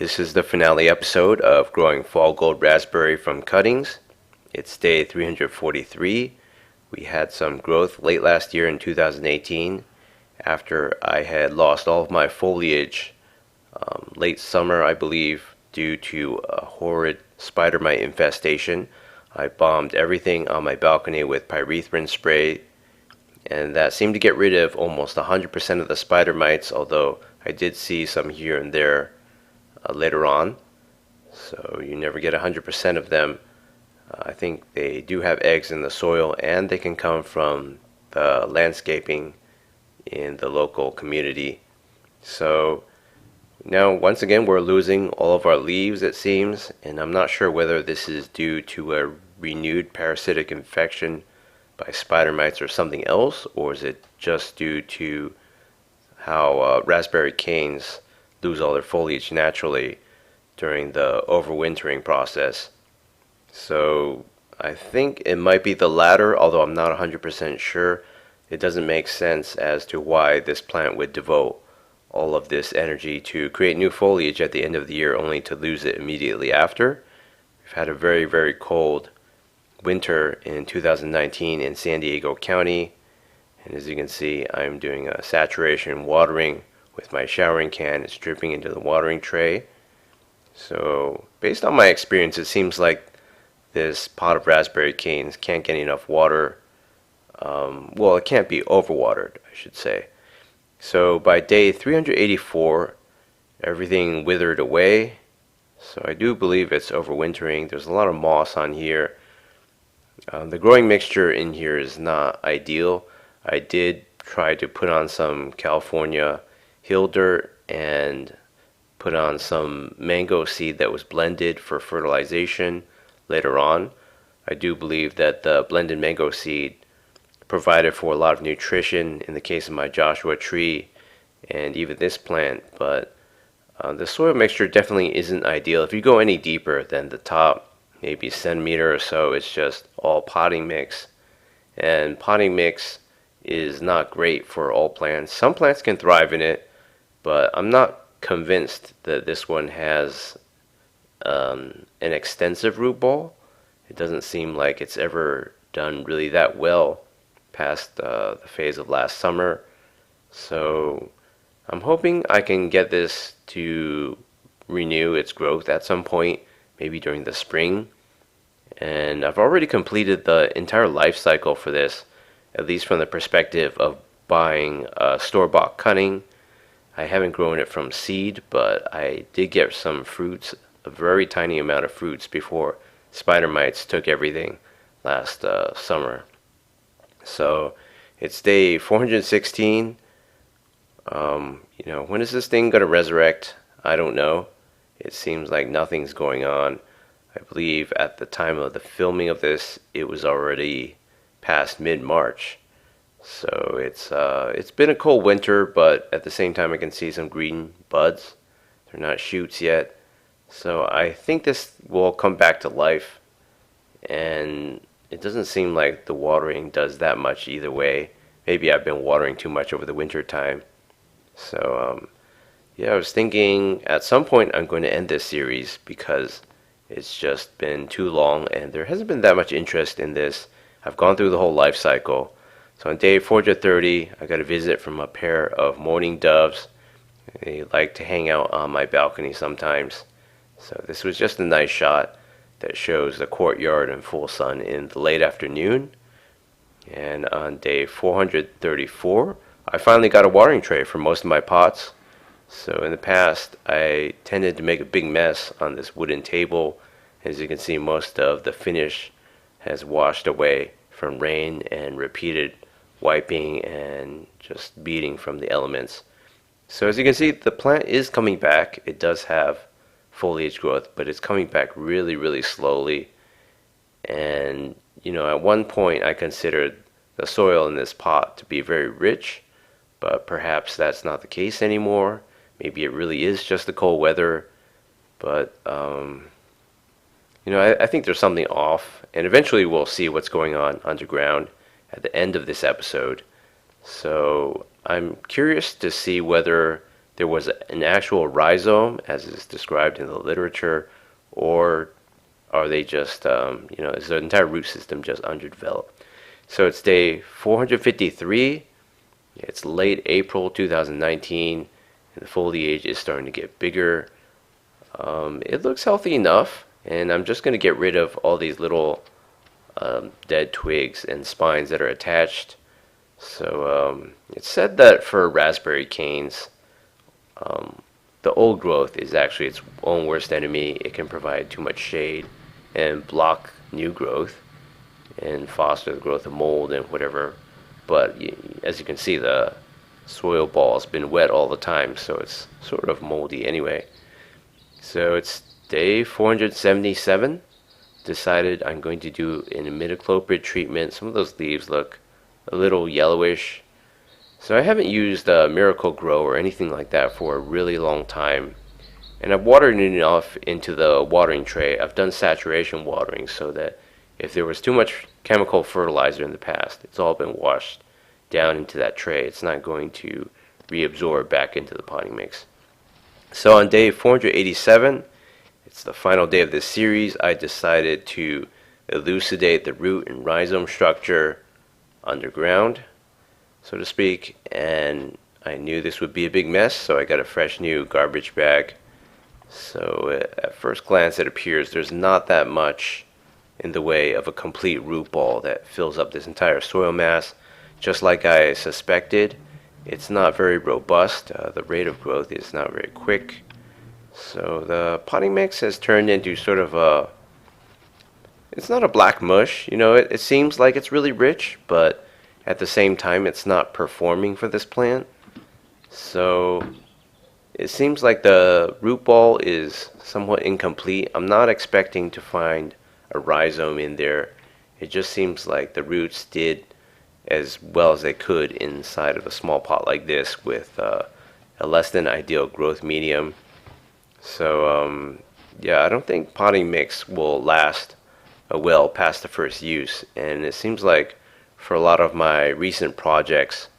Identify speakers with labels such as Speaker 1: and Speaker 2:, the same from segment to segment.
Speaker 1: This is the finale episode of Growing Fall Gold Raspberry from Cuttings. It's day 343. We had some growth late last year in 2018 after I had lost all of my foliage late summer, I believe, due to a horrid spider mite infestation. I bombed everything on my balcony with pyrethrin spray, and that seemed to get rid of almost 100% of the spider mites, although I did see some here and there later on. So you never get 100% of them. I think they do have eggs in the soil, and they can come from the landscaping in the local community. So now, once again, we're losing all of our leaves, it seems, and I'm not sure whether this is due to a renewed parasitic infection by spider mites or something else, or is it just due to how raspberry canes lose all their foliage naturally during the overwintering process. So I think it might be the latter, although I'm not 100% sure. It doesn't make sense as to why this plant would devote all of this energy to create new foliage at the end of the year only to lose it immediately after. We've had a very, very cold winter in 2019 in San Diego County, and as you can see, I'm doing a saturation watering with my showering can. It's dripping into the watering tray. So based on my experience, it seems like this pot of raspberry canes can't get enough water. Well, it can't be overwatered, I should say. So by day 384, everything withered away. So I do believe it's overwintering. There's a lot of moss on here. The growing mixture in here is not ideal. I did try to put on some California hill dirt and put on some mango seed that was blended for fertilization later on. I do believe that the blended mango seed provided for a lot of nutrition in the case of my Joshua tree and even this plant, but the soil mixture definitely isn't ideal. If you go any deeper than the top, maybe a centimeter or so, it's just all potting mix, and potting mix is not great for all plants. Some plants can thrive in it, but I'm not convinced that this one has an extensive root ball. It doesn't seem like it's ever done really that well past the phase of last summer. So I'm hoping I can get this to renew its growth at some point, maybe during the spring. And I've already completed the entire life cycle for this, at least from the perspective of buying store-bought cutting. I haven't grown it from seed, but I did get some fruits, a very tiny amount of fruits, before spider mites took everything last summer. So it's day 416. When is this thing going to resurrect? I don't know. It seems like nothing's going on. I believe at the time of the filming of this, it was already past mid-March. So it's been a cold winter, but at the same time I can see some green buds. They're not shoots yet. So I think this will come back to life, and it doesn't seem like the watering does that much either way. Maybe I've been watering too much over the winter time. So I was thinking at some point I'm going to end this series because it's just been too long and there hasn't been that much interest in this. I've gone through the whole life cycle. So on day 430, I got a visit from a pair of mourning doves. They like to hang out on my balcony sometimes. So this was just a nice shot that shows the courtyard in full sun in the late afternoon. And on day 434, I finally got a watering tray for most of my pots. So in the past, I tended to make a big mess on this wooden table. As you can see, most of the finish has washed away from rain and repeated wiping and just beating from the elements. So as you can see, the plant is coming back. It does have foliage growth, but it's coming back really, really slowly. And, at one point I considered the soil in this pot to be very rich, but perhaps that's not the case anymore. Maybe it really is just the cold weather, but I think there's something off, and eventually we'll see what's going on underground at the end of this episode. So I'm curious to see whether there was an actual rhizome, as is described in the literature, or are they just, is the entire root system just underdeveloped? So it's day 453. It's late April 2019, and the foliage is starting to get bigger. It looks healthy enough, and I'm just going to get rid of all these little dead twigs and spines that are attached. So it's said that for raspberry canes, the old growth is actually its own worst enemy. It can provide too much shade and block new growth and foster the growth of mold and whatever. But as you can see, the soil ball has been wet all the time, so it's sort of moldy anyway. So it's day 477. Decided I'm going to do an imidacloprid treatment. Some of those leaves look a little yellowish. So I haven't used Miracle Grow or anything like that for a really long time. And I've watered enough into the watering tray. I've done saturation watering so that if there was too much chemical fertilizer in the past, it's all been washed down into that tray. It's not going to reabsorb back into the potting mix. So on day 487, it's the final day of this series, I decided to elucidate the root and rhizome structure underground, so to speak, and I knew this would be a big mess, so I got a fresh new garbage bag. So at first glance it appears there's not that much in the way of a complete root ball that fills up this entire soil mass. Just like I suspected, it's not very robust. The rate of growth is not very quick. So the potting mix has turned into sort of it's not a black mush. It seems like it's really rich, but at the same time it's not performing for this plant. So it seems like the root ball is somewhat incomplete. I'm not expecting to find a rhizome in there. It just seems like the roots did as well as they could inside of a small pot like this with a less than ideal growth medium. So I don't think potting mix will last well past the first use. And it seems like for a lot of my recent projects,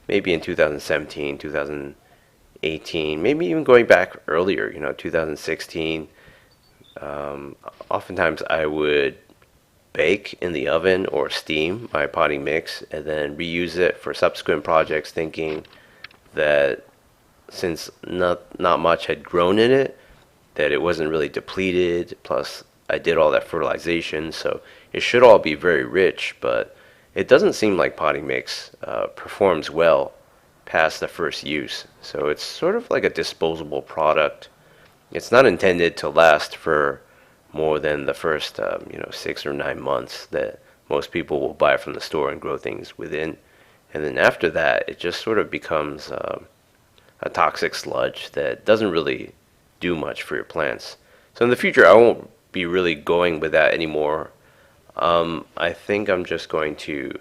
Speaker 1: maybe in 2017, 2018, maybe even going back earlier, 2016, oftentimes I would bake in the oven or steam my potting mix and then reuse it for subsequent projects, thinking that since not much had grown in it, that it wasn't really depleted, plus I did all that fertilization, so it should all be very rich, but it doesn't seem like potting mix performs well past the first use. So it's sort of like a disposable product. It's not intended to last for more than the first 6 or 9 months that most people will buy from the store and grow things within. And then after that, it just sort of becomes a toxic sludge that doesn't really do much for your plants. So in the future, I won't be really going with that anymore. I think I'm just going to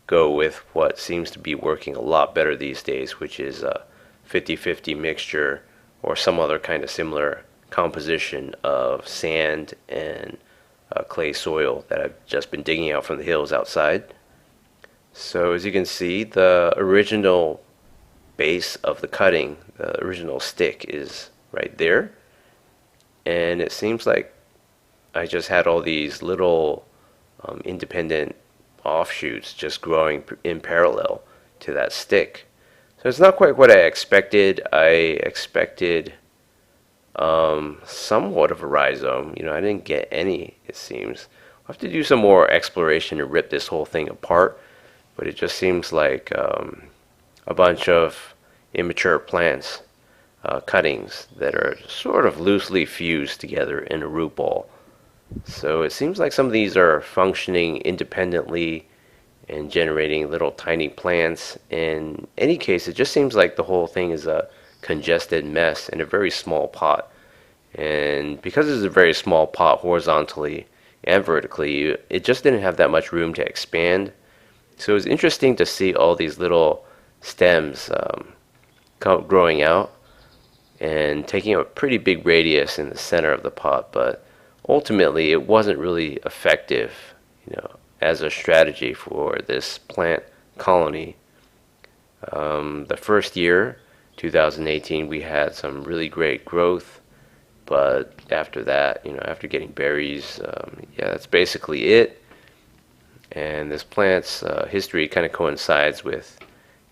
Speaker 1: go with what seems to be working a lot better these days, which is a 50-50 mixture or some other kind of similar composition of sand and clay soil that I've just been digging out from the hills outside. So as you can see, the original base of the cutting, the original stick, is right there. And it seems like I just had all these little independent offshoots just growing in parallel to that stick. So it's not quite what I expected. I expected somewhat of a rhizome. I didn't get any, it seems. I'll have to do some more exploration to rip this whole thing apart, but it just seems like a bunch of immature plants, cuttings that are sort of loosely fused together in a root ball. So it seems like some of these are functioning independently and generating little tiny plants. In any case, it just seems like the whole thing is a congested mess in a very small pot. And because it's a very small pot horizontally and vertically, it just didn't have that much room to expand. So it was interesting to see all these little stems growing out and taking a pretty big radius in the center of the pot, but ultimately it wasn't really effective, as a strategy for this plant colony. The first year, 2018 we had some really great growth, but after that, after getting berries, yeah, that's basically it. And this plant's history kind of coincides with,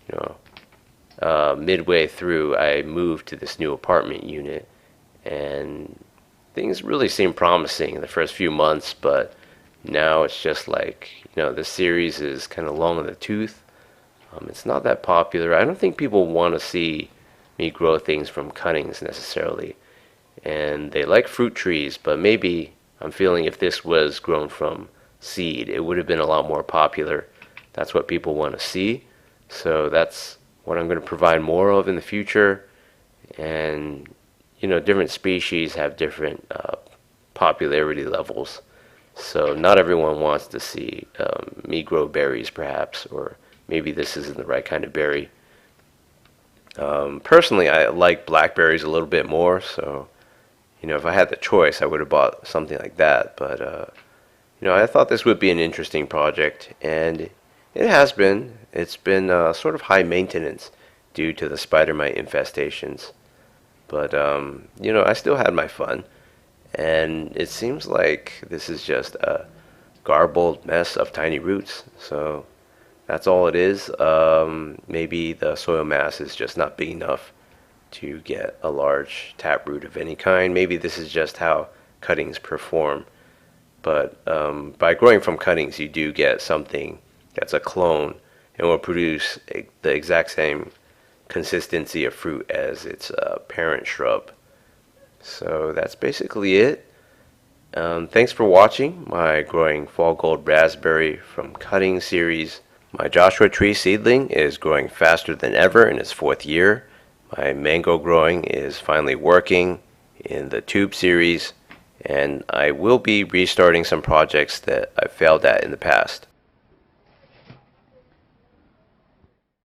Speaker 1: you know, midway through, I moved to this new apartment unit, and things really seemed promising in the first few months, but now it's just like, this series is kind of long in the tooth. It's not that popular. I don't think people want to see me grow things from cuttings necessarily. And they like fruit trees, but maybe I'm feeling if this was grown from seed, it would have been a lot more popular. That's what people want to see. So that's what I'm going to provide more of in the future. And, different species have different popularity levels. So not everyone wants to see me grow berries, perhaps, or maybe this isn't the right kind of berry. Personally, I like blackberries a little bit more, so if I had the choice, I would have bought something like that. But I thought this would be an interesting project, and it has been. It's been sort of high maintenance due to the spider mite infestations. But I still had my fun, and it seems like this is just a garbled mess of tiny roots. So that's all it is. Maybe the soil mass is just not big enough to get a large taproot of any kind. Maybe this is just how cuttings perform. But by growing from cuttings, you do get something that's a clone and will produce the exact same consistency of fruit as its parent shrub. So that's basically it. Thanks for watching my growing fall gold raspberry from cutting series. My Joshua tree seedling is growing faster than ever in its 4th year. My mango growing is finally working in the tube series, and I will be restarting some projects that I failed at in the past.